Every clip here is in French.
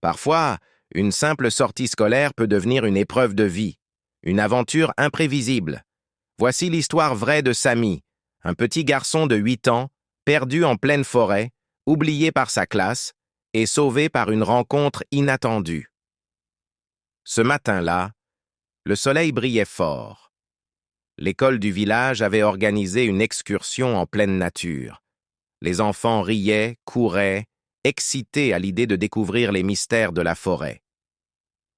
Parfois, une simple sortie scolaire peut devenir une épreuve de vie, une aventure imprévisible. Voici l'histoire vraie de Samy, un petit garçon de 8 ans, perdu en pleine forêt, oublié par sa classe et sauvé par une rencontre inattendue. Ce matin-là, le soleil brillait fort. L'école du village avait organisé une excursion en pleine nature. Les enfants riaient, couraient, excités à l'idée de découvrir les mystères de la forêt.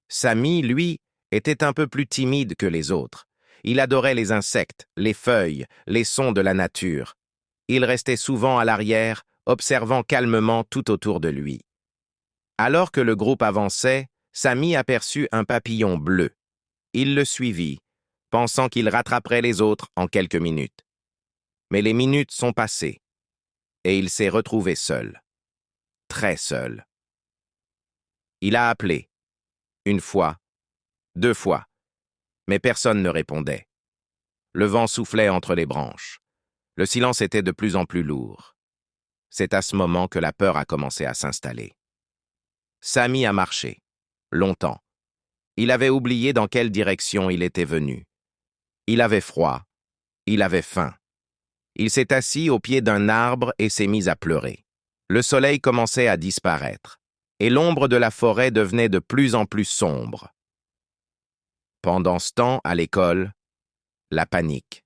Samy, lui, était un peu plus timide que les autres. Il adorait les insectes, les feuilles, les sons de la nature. Il restait souvent à l'arrière, observant calmement tout autour de lui. Alors que le groupe avançait, Samy aperçut un papillon bleu. Il le suivit, pensant qu'il rattraperait les autres en quelques minutes. Mais les minutes sont passées, et il s'est retrouvé seul. Très seul. Il a appelé. 1 fois, 2 fois, mais personne ne répondait. Le vent soufflait entre les branches. Le silence était de plus en plus lourd. C'est à ce moment que la peur a commencé à s'installer. Samy a marché, longtemps. Il avait oublié dans quelle direction il était venu. Il avait froid, il avait faim. Il s'est assis au pied d'un arbre et s'est mis à pleurer. Le soleil commençait à disparaître, et l'ombre de la forêt devenait de plus en plus sombre. Pendant ce temps, à l'école, la panique.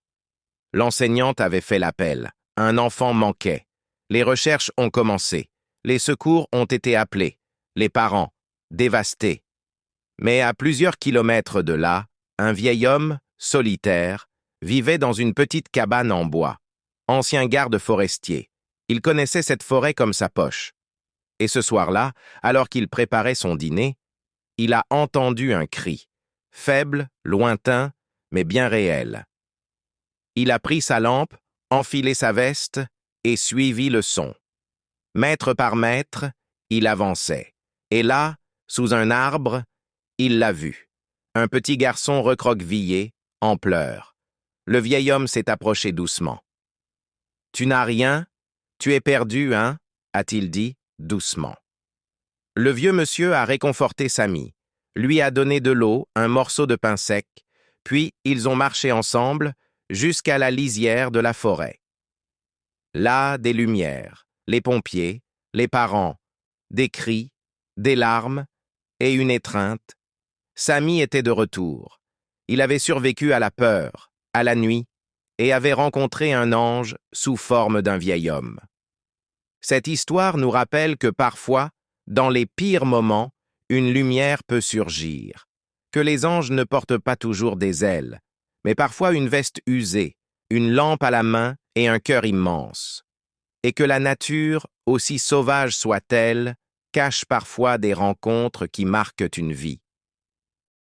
L'enseignante avait fait l'appel. Un enfant manquait. Les recherches ont commencé. Les secours ont été appelés. Les parents, dévastés. Mais à plusieurs kilomètres de là, un vieil homme, solitaire, vivait dans une petite cabane en bois. Ancien garde forestier. Il connaissait cette forêt comme sa poche. Et ce soir-là, alors qu'il préparait son dîner, il a entendu un cri. Faible, lointain, mais bien réel. Il a pris sa lampe, enfilé sa veste et suivi le son. Mètre par mètre, il avançait. Et là, sous un arbre, il l'a vu. Un petit garçon recroquevillé, en pleurs. Le vieil homme s'est approché doucement. « Tu n'as rien? Tu es perdu, hein ?» a-t-il dit, doucement. Le vieux monsieur a réconforté Samy, lui a donné de l'eau, un morceau de pain sec, puis ils ont marché ensemble jusqu'à la lisière de la forêt. Là, des lumières, les pompiers, les parents, des cris, des larmes et une étreinte. Samy était de retour. Il avait survécu à la peur, à la nuit, et avait rencontré un ange sous forme d'un vieil homme. Cette histoire nous rappelle que parfois, dans les pires moments, une lumière peut surgir, que les anges ne portent pas toujours des ailes, mais parfois une veste usée, une lampe à la main et un cœur immense, et que la nature, aussi sauvage soit-elle, cache parfois des rencontres qui marquent une vie.